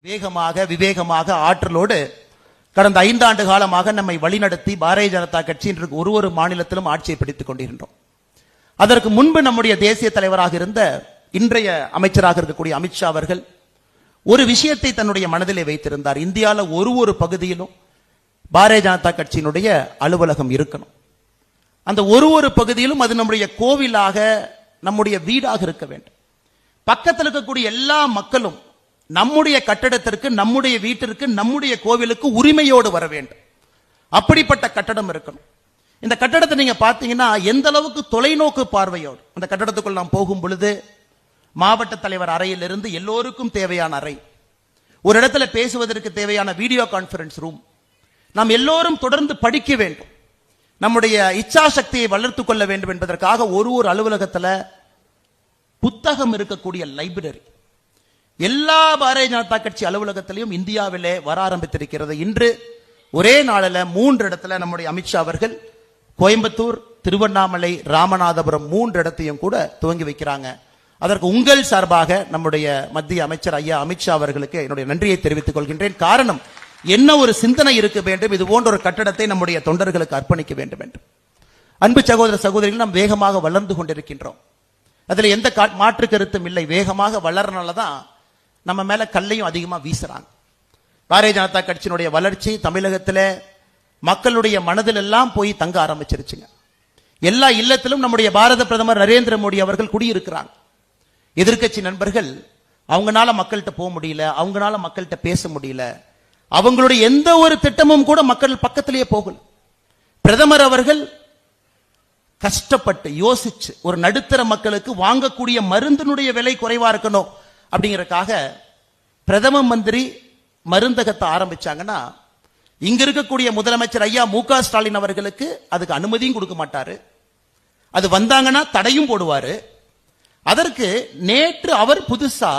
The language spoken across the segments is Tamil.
வேகமாக விவேகமாக ஆற்றலோடு கடந்த 5 ஆண்டு காலமாக நம்மை வழிநடத்தி பாரதிய ஜனதா கட்சி இன்று ஒரு மாநிலத்திலும் ஆட்சியை பிடித்துக் கொண்டிருக்கின்றோம். அதற்கு முன்பு நம்முடைய தேசிய தலைவராக இருந்த இன்றைய அமைச்சராக இருக்கக்கூடிய அமித்ஷா அவர்கள் ஒரு விஷயத்தை தன்னுடைய மனதிலே வைத்திருந்தார். இந்தியாவில் ஒரு பகுதியிலும் பாரதிய ஜனதா கட்சியினுடைய அலுவலகம் இருக்கணும். அந்த ஒரு பகுதியிலும் அது நம்முடைய கோவிலாக நம்முடைய வீடாக இருக்க வேண்டும். பக்கத்தில் இருக்கக்கூடிய எல்லா மக்களும் நம்முடைய கட்டடத்திற்கு, நம்முடைய வீட்டிற்கு, நம்முடைய கோவிலுக்கு உரிமையோடு வர வேண்டும். அப்படிப்பட்ட கட்டடம் இருக்கணும். இந்த கட்டடத்தை நீங்க பார்த்தீங்கன்னா எந்த அளவுக்கு தொலைநோக்கு பார்வையோடு அந்த கட்டடத்துக்குள் நாம் போகும் பொழுது மாவட்ட தலைவர் அறையிலிருந்து எல்லோருக்கும் தேவையான அறை, ஒரு இடத்துல பேசுவதற்கு தேவையான வீடியோ கான்பரன்ஸ் ரூம், நாம் எல்லோரும் தொடர்ந்து படிக்க வேண்டும், நம்முடைய இச்சா சக்தியை வளர்த்துக் கொள்ள வேண்டும் என்பதற்காக ஒரு அலுவலகத்தில் புத்தகம் இருக்கக்கூடிய லைப்ரரி எல்லா பாரதிய ஜனதா கட்சி அலுவலகத்திலையும் இந்தியாவிலே வர ஆரம்பித்திருக்கிறது. இன்று ஒரே நாளில் 3 இடத்துல நம்முடைய அமித்ஷா அவர்கள் கோயம்புத்தூர், திருவண்ணாமலை, ராமநாதபுரம் 3 இடத்தையும் கூட துவங்கி வைக்கிறாங்க. அதற்கு உங்கள் சார்பாக நம்முடைய மத்திய அமைச்சர் ஐயா அமித்ஷா அவர்களுக்கு என்னுடைய நன்றியை தெரிவித்துக் கொள்கின்றேன். காரணம், என்ன ஒரு சிந்தனை இருக்க வேண்டும், இது போன்ற ஒரு கட்டடத்தை நம்முடைய தொண்டர்களுக்கு அர்ப்பணிக்க வேண்டும் என்று. அன்பு சகோதர சகோதரிகள், நாம் வேகமாக வளர்ந்து கொண்டிருக்கின்றோம். அதில் எந்த மாற்று கருத்தும் இல்லை. வேகமாக வளர்றனாலதான் நம்ம மேல கல்லையும் அதிகமா வீசுறாங்க. பாரதிய ஜனதா கட்சியினுடைய வளர்ச்சி தமிழகத்தில் மக்களுடைய மனதில் எல்லாம் போய் தங்க ஆரம்பிச்சிருச்சுங்க. எல்லா இல்லத்திலும் நம்முடைய பாரத பிரதமர் நரேந்திர மோடி அவர்கள் குடியிருக்கிறாங்க. எதிர்கட்சி நண்பர்கள் அவங்களால மக்கள்கிட்ட போக முடியல, அவங்களால மக்கள்கிட்ட பேச முடியல, அவங்களுடைய எந்த ஒரு திட்டமும் கூட மக்கள் பக்கத்திலேயே போகல. பிரதமர் அவர்கள் கஷ்டப்பட்டு யோசிச்சு ஒரு நடுத்தர மக்களுக்கு வாங்கக்கூடிய மருந்தினுடைய விலை குறைவா இருக்கணும் அப்படிங்கறதுக்காக பிரதம மந்திரி மருந்தகத்தை ஆரம்பிச்சாங்கன்னா இங்க இருக்கக்கூடிய முதலமைச்சர் ஐயா மு.க. ஸ்டாலின் அவர்களுக்கு அதுக்கு அனுமதியும் கொடுக்க மாட்டாரு, அது வந்தாங்கன்னா தடையும் போடுவாரு. அதற்கு நேற்று அவர் புதுசா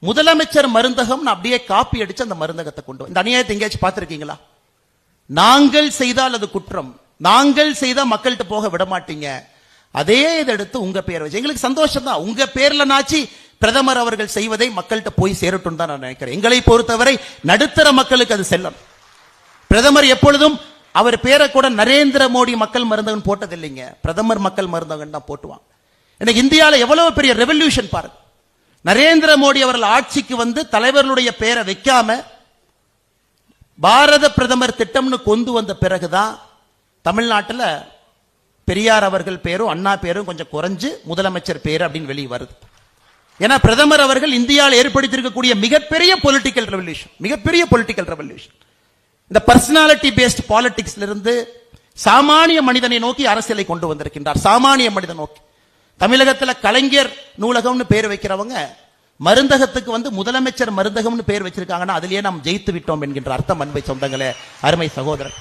முதலமைச்சர் மருந்தகம் அப்படியே காப்பி அடிச்சு அந்த மருந்தகத்தை கொண்டு இந்த அநியாயத்தை எங்கேயாச்சும் பார்த்திருக்கீங்களா? நாங்கள் செய்தால் அது குற்றம், நாங்கள் செய்தா மக்கள்கிட்ட போக விட மாட்டீங்க, அதே இதை எடுத்து உங்க பேர் வச்சு எங்களுக்கு சந்தோஷம் தான். உங்க பேர்ல நாச்சி பிரதமர் அவர்கள் செய்வதை மக்கள்கிட்ட போய் சேரட்டும் தான் நான் நினைக்கிறேன். எங்களை பொறுத்தவரை நடுத்தர மக்களுக்கு அது செல்லும். பிரதமர் எப்பொழுதும் அவர் பேரை கூட நரேந்திர மோடி மக்கள் மருந்தகன் போட்டது இல்லைங்க, பிரதமர் மக்கள் மருந்தகன் தான் போட்டுவாங்க. எனக்கு இந்தியாவில் எவ்வளவு பெரிய ரெவல்யூஷன் பாருங்க. நரேந்திர மோடி அவர்கள் ஆட்சிக்கு வந்து தலைவர்களுடைய பேரை வைக்காம பாரத பிரதமர் திட்டம்னு கொண்டு வந்த பிறகுதான் தமிழ்நாட்டில் பெரியார் அவர்கள் பேரும் அண்ணா பேரும் கொஞ்சம் குறைஞ்சு முதலமைச்சர் பேரு அப்படின்னு வெளியே வருது. ஏன்னா பிரதமர் அவர்கள் இந்தியாவில் ஏற்படுத்தியிருக்கக்கூடிய மிகப்பெரிய பொலிட்டிக்கல் ரெவல்யூஷன் இந்த பர்சனாலிட்டி பேஸ்ட் பாலிடிக்ஸ்ல இருந்து சாமானிய மனிதனை நோக்கி அரசியலை கொண்டு வந்திருக்கின்றார். சாமானிய மனிதன் நோக்கி தமிழகத்தில் கலைஞர் நூலகம்னு பேர் வைக்கிறவங்க மருந்தகத்துக்கு வந்து முதலமைச்சர் மருந்தகம்னு பேர் வச்சிருக்காங்கன்னா அதிலேயே நாம் ஜெயித்து விட்டோம் என்கின்ற அர்த்தம். அன்பை சொந்தங்களே, அருமை சகோதரர்,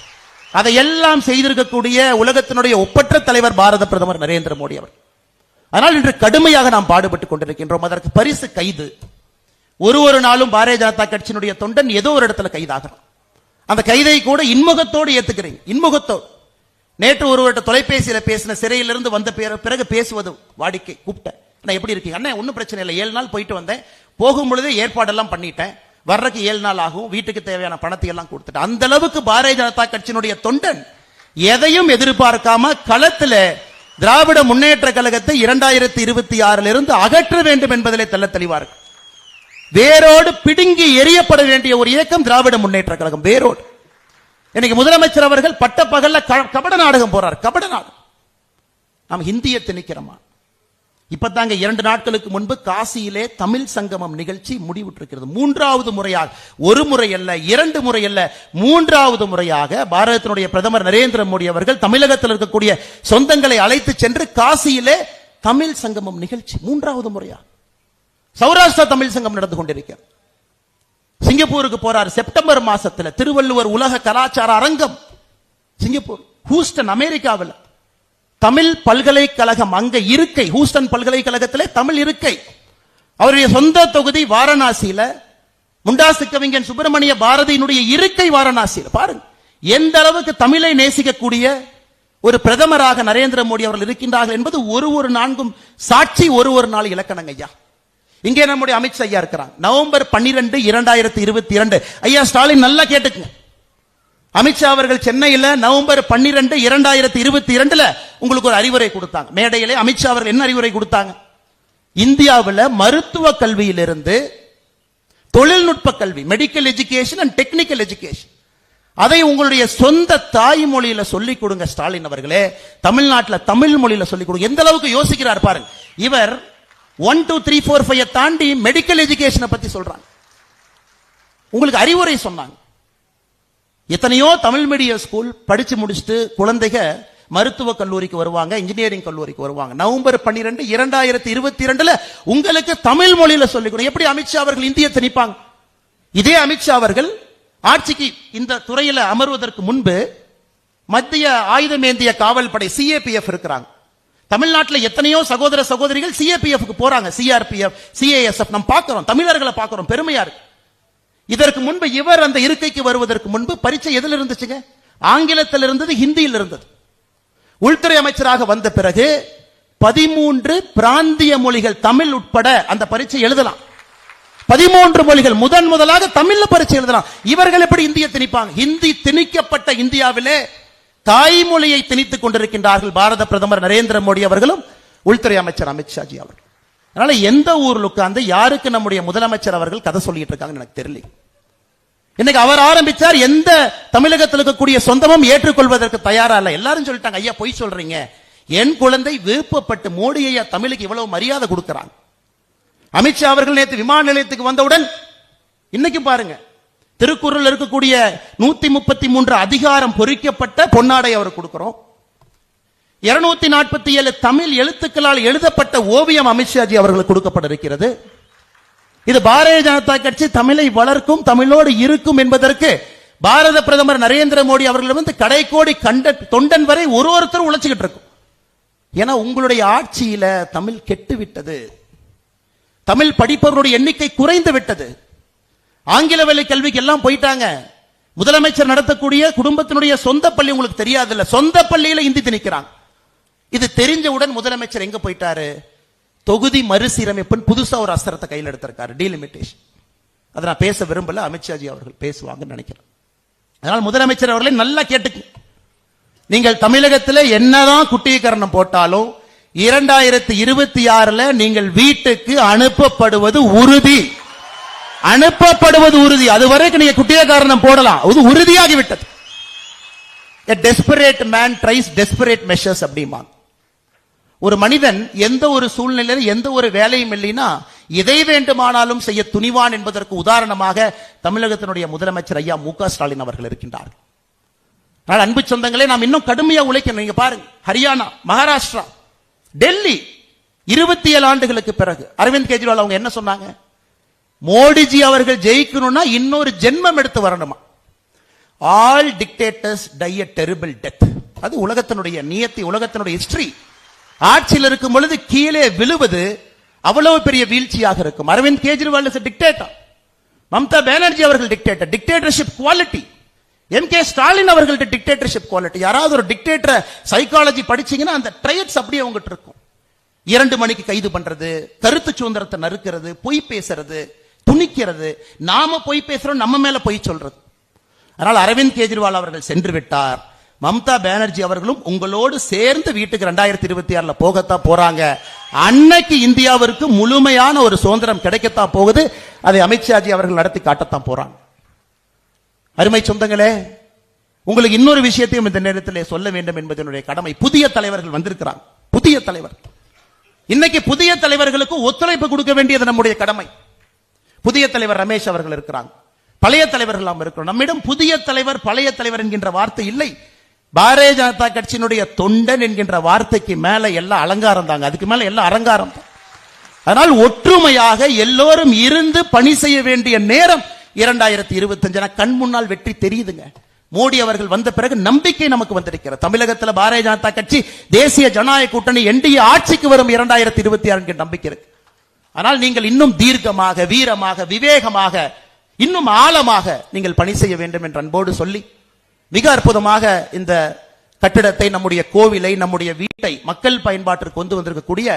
அதையெல்லாம் செய்திருக்கக்கூடிய உலகத்தினுடைய ஒப்பற்ற தலைவர் பாரத பிரதமர் நரேந்திர மோடி அவர். ஆனால் இன்று கடுமையாக நாம் பாடுபட்டுக் கொண்டிருக்கின்றோம். அதற்கு பரிசு கைது. ஒரு நாளும் பாரதிய ஜனதா கட்சியினுடைய தொண்டன் ஏதோ ஒரு இடத்துல கைதாகிறான். அந்த கைதை கூட இன்முகத்தோடு ஏத்துக்கிறீங்க, இன்முகத்தோடு. நேற்று ஒருவர்கிட்ட தொலைபேசியில பேசின சிறையிலிருந்து வந்த பிறகு பேசுவது வாடிக்கை. கூப்பிட்டேன், அண்ணா எப்படி இருக்கீங்க? அண்ணா ஒன்னும் பிரச்சனை இல்லை, 7 நாள் போயிட்டு வந்தேன், போகும் பொழுதே ஏற்பாடெல்லாம் பண்ணிட்டேன், வர்றதுக்கு 7 நாள் ஆகும், வீட்டுக்கு தேவையான பணத்தை எல்லாம் கொடுத்துட்டேன். அந்த அளவுக்கு பாரதிய ஜனதா கட்சியினுடைய தொண்டன் எதையும் எதிர்பார்க்காம களத்தில் திராவிட முன்னேற்ற கழகத்தை 2026 இருந்து அகற்ற வேண்டும் என்பதிலே தெள்ள தெளிவா இருக்கு. வேரோடு பிடுங்கி எரியப்பட வேண்டிய ஒரு இயக்கம் திராவிட முன்னேற்ற கழகம், வேரோடு. இன்னைக்கு முதலமைச்சர் அவர்கள் பட்ட பகல்ல கபட நாடகம் போறார், கபட நாடகம். நாம் ஹிந்தியை திணிக்கிறோமா? இப்பதாங்க 2 நாட்களுக்கு முன்பு காசியிலே தமிழ் சங்கமம் நிகழ்ச்சி முடிவுற்றிருக்கிறது. 3வது முறையாக, ஒரு முறை அல்ல, 2 முறை அல்ல, 3வது முறையாக பாரதத்தினுடைய பிரதமர் நரேந்திர மோடி அவர்கள் தமிழகத்தில் இருக்கக்கூடிய சொந்தங்களை அழைத்து சென்று காசியிலே தமிழ் சங்கமம் நிகழ்ச்சி 3வது முறையாக. சௌராஷ்டிரா தமிழ் சங்கம் நடந்து கொண்டிருக்கிறது. சிங்கப்பூருக்கு போறார் செப்டம்பர் மாசத்துல. திருவள்ளுவர் உலக கலாச்சார அரங்கம் சிங்கப்பூர். ஹூஸ்டன் அமெரிக்காவில் தமிழ் பல்கலைக்கழகம் அங்க இருக்கை, ஹூஸ்டன் பல்கலைக்கழகத்திலே தமிழ் இருக்கை. அவருடைய சொந்த தொகுதி வாரணாசியில, முண்டாசு கவிஞன் சுப்பிரமணிய பாரதியினுடைய இருக்கை வாரணாசியில். பாருங்க எந்த அளவுக்கு தமிழை நேசிக்கக்கூடிய ஒரு பிரதமராக நரேந்திர மோடி அவர்கள் இருக்கின்றார்கள் என்பது ஒரு நான்கும் சாட்சி, ஒரு நாள் இலக்கணங்க ஐயா. இங்கே நம்முடைய அமித்ஷா ஐயா இருக்கிறாங்க. நவம்பர் 12, 2022. ஐயா ஸ்டாலின் நல்லா கேட்டுக்குங்க. அமித்ஷா அவர்கள் சென்னையில் நவம்பர் 12, 2022 உங்களுக்கு ஒரு அறிவுரை கொடுத்தாங்க. மேடையிலே அமித்ஷா அவர்கள் என்ன அறிவுரை கொடுத்தாங்க? இந்தியாவில் மருத்துவ கல்வியிலிருந்து தொழில்நுட்ப கல்வி, medical education and technical education, அதை உங்களுடைய சொந்த தாய்மொழியில சொல்லிக் கொடுங்க ஸ்டாலின் அவர்களே. தமிழ்நாட்டில் தமிழ் மொழியில சொல்லிக் கொடுங்க. எந்த அளவுக்கு யோசிக்கிறார் பாருங்க. இவர் 1, 2, 3, 4, 5 தாண்டி மெடிக்கல் எஜுகேஷனை பத்தி சொல்றாங்க. உங்களுக்கு அறிவுரை சொன்னாங்க. எத்தனையோ தமிழ் மீடியம் ஸ்கூல் படிச்சு முடிச்சுட்டு குழந்தைக மருத்துவ கல்லூரிக்கு வருவாங்க, இன்ஜினியரிங் கல்லூரிக்கு வருவாங்க. நவம்பர் 12, 2022 உங்களுக்கு தமிழ் மொழியில சொல்லிக் கொடுங்க. எப்படி அமித்ஷா அவர்கள் இந்திய திணிப்பாங்க? இதே அமித்ஷா அவர்கள் ஆட்சிக்கு இந்த துறையில அமர்வதற்கு முன்பு மத்திய ஆயுதமேந்திய காவல் படை சிஏபிஎஃப் இருக்கிறாங்க. தமிழ்நாட்டில் எத்தனையோ சகோதர சகோதரிகள் சிஏபிஎஃப்க்கு போறாங்க. சிஆர்பிஎஃப், சிஏஎஸ்எஃப் நம்ம பார்க்கிறோம், தமிழர்களை பார்க்கிறோம், பெருமையா இருக்கு. இதற்கு முன்பு இவர் அந்த இருக்கைக்கு வருவதற்கு முன்பு பரீட்சை எதில் இருந்துச்சுங்க? ஆங்கிலத்தில் இருந்தது, ஹிந்தியில் இருந்தது. உள்துறை அமைச்சராக வந்த பிறகு 13 பிராந்திய மொழிகள் தமிழ் உட்பட அந்த பரீட்சை எழுதலாம். 13 மொழிகள் முதலாக தமிழ்ல பரீட்சை எழுதலாம். இவர்கள் எப்படி இந்திய திணிப்பாங்க? ஹிந்தி திணிக்கப்பட்ட இந்தியாவிலே தாய்மொழியை திணித்துக் கொண்டிருக்கின்றார்கள் பாரத பிரதமர் நரேந்திர மோடி அவர்களும் உள்துறை அமைச்சர் அமித்ஷாஜி அவர்கள். அதனால எந்த ஊர்ல உட்கார்ந்து யாருக்கு நம்முடைய முதலமைச்சர் அவர்கள் கதை சொல்லிட்டு இருக்காங்கன்னு எனக்கு தெரியல. இன்னைக்கு அவர் ஆரம்பிச்சார், எந்த தமிழகத்தில் இருக்கக்கூடிய சொந்தமும் ஏற்றுக்கொள்வதற்கு தயாரா இல்ல. எல்லாரும் சொல்லிட்டாங்க, ஐயா பொய் சொல்றீங்க, என் குழந்தை விருப்பப்பட்டு மோடி ஐயா தமிழுக்கு இவ்வளவு மரியாதை கொடுக்கிறாங்க. அமித்ஷா அவர்கள் நேற்று விமான நிலையத்துக்கு வந்தவுடன் இன்னைக்கு பாருங்க, திருக்குறள் இருக்கக்கூடிய 133 அதிகாரம் பொறிக்கப்பட்ட பொன்னாடை அவர் கொடுக்கிறோம். 247 தமிழ் எழுத்துக்களால் எழுதப்பட்ட ஓவியம் அமித்ஷாஜி அவர்களுக்கு கொடுக்கப்பட இருக்கிறது. இது பாரதிய ஜனதா கட்சி தமிழை வளர்க்கும், தமிழோடு இருக்கும் என்பதற்கு பாரத பிரதமர் நரேந்திர மோடி அவர்கள் வந்து கடைக்கோடி தொண்டன் வரை ஒருத்தரும் உழைச்சுக்கிட்டு இருக்கும். ஏன்னா உங்களுடைய ஆட்சியில தமிழ் கெட்டு விட்டது, தமிழ் படிப்பவருடைய எண்ணிக்கை குறைந்து விட்டது. ஆங்கில வேலை கல்விக்கு எல்லாம் போயிட்டாங்க. முதலமைச்சர் நடத்தக்கூடிய குடும்பத்தினுடைய சொந்த பள்ளி உங்களுக்கு தெரியாது இல்ல, சொந்த பள்ளியில இந்தி திணிக்கிறாங்க. இது தெரிஞ்சவுடன் முதலமைச்சர் எங்க போயிட்டாரு? தொகுதி மறுசீரமைப்பு புதுசா ஒரு அஸ்திரத்தை கையில் எடுத்திருக்காரு, டீலிமிட்டேஷன். அதை நான் பேச விரும்பல, அமித்ஷாஜி அவர்கள் பேசுவாங்கன்னு நினைக்கிறேன். அதனால் முதலமைச்சர் அவர்களை நல்லா கேட்டுக்கு. நீங்கள் தமிழகத்தில் என்னதான் குட்டீகரணம் போட்டாலும் 2026 நீங்கள் வீட்டுக்கு அனுப்பப்படுவது உறுதி, அனுப்பப்படுவது உறுதி. அதுவரைக்கும் நீங்க குட்டியக்காரணம் போடலாம், அது உறுதியாகிவிட்டது. A desperate man tries desperate measures அப்படிம்பாங்க. ஒரு மனிதன் எந்த ஒரு சூழ்நிலையில் எந்த ஒரு வேலையும் இல்லைன்னா எதை வேண்டுமானாலும் செய்ய துணிவான் என்பதற்கு உதாரணமாக தமிழகத்தினுடைய முதலமைச்சர் ஐயா மு க ஸ்டாலின் அவர்கள் இருக்கின்றார். ஆனால் அன்பு சொந்தங்களே, நாம் இன்னும் கடுமையா உழைக்கணும். நீங்க பாருங்க, ஹரியானா, மகாராஷ்டிரா, டெல்லி 27 ஆண்டுகளுக்கு பிறகு அரவிந்த் கெஜ்ரிவால் அவங்க என்ன சொன்னாங்க? மோடிஜி அவர்கள் ஜெயிக்கணும்னா இன்னொரு ஜென்மம் எடுத்து வரணுமா. ஆல் டிக்டேட்டர்ஸ் டை எ டெரிபிள் டெத். அது உலகத்தினுடைய நியத்தி, உலகத்தினுடைய ஹிஸ்டரி. ஆட்சியில் இருக்கும் பொழுது கீழே விழுவது அவ்வளவு பெரிய வீழ்ச்சியாக இருக்கும். அரவிந்த் கெஜ்ரிவால் இஸ் டிக்டேட்டர், மம்தா பானர்ஜி அவர்கள் dictator, dictatorship quality. MK. Stalin அவர்கள்ட்ட டிக்டேட்டர்ஷிப் குவாலிட்டி. யாராவது ஒரு டிக்டேட்டர் சைக்காலஜி படிச்சீங்கன்னா அந்த ட்ரைட்ஸ் அப்படியே அவங்ககிட்ட இருக்கும். 2 மணிக்கு கைது பண்றது, கருத்து சுதந்திரத்தை நறுக்கிறது, பொய் பேசுறது, துணிக்கிறது, நாம பொய் பேசுறோம், நம்ம மேல பொய் சொல்றது. அதனால் அரவிந்த் கெஜ்ரிவால் அவர்கள் சென்று விட்டார். மம்தா பானர்ஜி அவர்களும் உங்களோடு சேர்ந்து வீட்டுக்கு 2026 போகத்தான் போறாங்க. அன்னைக்கு இந்தியாவிற்கு முழுமையான ஒரு சுதந்திரம் கிடைக்கத்தான் போகுது. அதை அமித்ஷாஜி அவர்கள் நடத்தி காட்டத்தான் போறாங்க. அருமை சொந்தங்களே, உங்களுக்கு இன்னொரு விஷயத்தையும் இந்த நேரத்தில் சொல்ல வேண்டும் என்பது என்னுடைய கடமை. புதிய தலைவர்கள் வந்திருக்கிறாங்க, புதிய தலைவர். இன்னைக்கு புதிய தலைவர்களுக்கு ஒத்துழைப்பு கொடுக்க வேண்டியது நம்முடைய கடமை. புதிய தலைவர் ரமேஷ் அவர்கள் இருக்கிறாங்க, பழைய தலைவர்கள் நாம் இருக்கிறோம். நம்மிடம் புதிய தலைவர் பழைய தலைவர் என்கின்ற வார்த்தை இல்லை. பாரதிய ஜனதா கட்சியினுடைய தொண்டன் என்கின்ற வார்த்தைக்கு மேல எல்லாம் அலங்காரம் தாங்க, அதுக்கு மேல எல்லாம் அலங்காரம் தான். அதனால் ஒற்றுமையாக எல்லோரும் இருந்து பணி செய்ய வேண்டிய நேரம் 2025 கண் முன்னால் வெற்றி தெரியுதுங்க. மோடி அவர்கள் வந்த பிறகு நம்பிக்கை நமக்கு வந்திருக்கிறது. தமிழகத்தில் பாரதிய ஜனதா கட்சி தேசிய ஜனநாயக கூட்டணி என்டிஏ ஆட்சிக்கு வரும் 2026 நம்பிக்கை இருக்கு. ஆனால் நீங்கள் இன்னும் தீர்க்கமாக, வீரமாக, விவேகமாக, இன்னும் ஆழமாக நீங்கள் பணி செய்ய வேண்டும் என்று அன்போடு சொல்லி, மிக அற்புதமாக இந்த கட்டிடத்தை, நம்முடைய கோவிலை, நம்முடைய வீட்டை மக்கள் பயன்பாட்டிற்கு கொண்டு வந்திருக்கக்கூடிய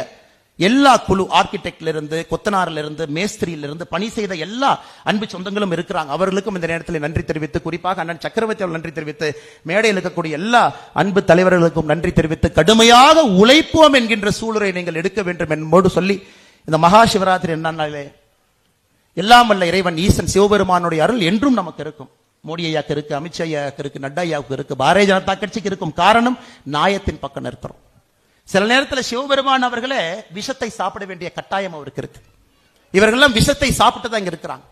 எல்லா குழு ஆர்கிடெக்ட்ல இருந்து, கொத்தனாரில இருந்து, மேஸ்திரியில இருந்து பணி செய்த எல்லா அன்பு சொந்தங்களும் இருக்கிறாங்க. அவர்களுக்கும் இந்த நேரத்தில் நன்றி தெரிவித்து, குறிப்பாக அண்ணன் சக்கரவர்த்தி அவர்கள் நன்றி தெரிவித்து, மேடையில் இருக்கக்கூடிய எல்லா அன்பு தலைவர்களுக்கும் நன்றி தெரிவித்து, கடுமையாக உழைப்போம் என்கின்ற சூழலை நீங்கள் எடுக்க வேண்டும் என்போடு சொல்லி, இந்த மகா சிவராத்திரி என்னன்னாலே எல்லாம் வல்ல இறைவன் ஈசன் சிவபெருமானுடைய அருள் என்றும் நமக்கு இருக்கும். மோடி ஐயாக்கு இருக்கு, அமித்ஷா ஐயாவுக்கு இருக்கு, நட்டா ஐயாவுக்கு இருக்கு, பாரதிய ஜனதா கட்சிக்கு இருக்கும். காரணம், நியாயத்தின் பக்கம் இருக்கிறோம். சில நேரத்தில் சிவபெருமான் அவர்களே விஷத்தை சாப்பிட வேண்டிய கட்டாயம் அவருக்கு இருக்கு. இவர்கள்லாம் விஷத்தை சாப்பிட்டு தான் இங்க இருக்கிறாங்க.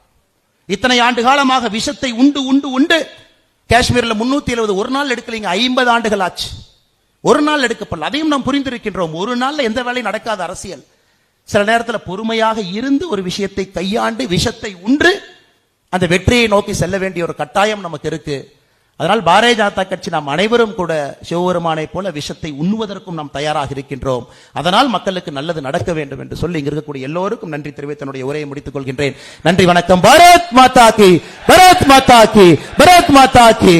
இத்தனை ஆண்டு காலமாக விஷத்தை உண்டு உண்டு உண்டு காஷ்மீர்ல 370 ஒரு நாள் எடுக்கலீங்க, 50 ஆண்டுகள் ஆச்சு. ஒரு நாள் எடுக்கப்படல. அதையும் நாம் புரிந்திருக்கின்றோம். ஒரு நாள்ல எந்த வேலையும் நடக்காத அரசியல். சில நேரத்தில் பொறுமையாக இருந்து ஒரு விஷயத்தை கையாண்டு விஷத்தை உண்டு அந்த வெற்றியை நோக்கி செல்ல வேண்டிய ஒரு கட்டாயம் நமக்கு இருக்கு. அதனால் பாரதிய ஜனதா கட்சி நாம் அனைவரும் கூட சிவபெருமானை போல விஷத்தை உண்ணுவதற்கும் நாம் தயாராக இருக்கின்றோம். அதனால் மக்களுக்கு நல்லது நடக்க வேண்டும் என்று சொல்லி இங்க இருக்கக்கூடிய எல்லோருக்கும் நன்றி தெரிவித்து என்னுடைய உரையை முடித்துக் கொள்கின்றேன். நன்றி, வணக்கம். பாரத் மாதா கி, பாரத் மாதா கி, பாரத் மாதா கி.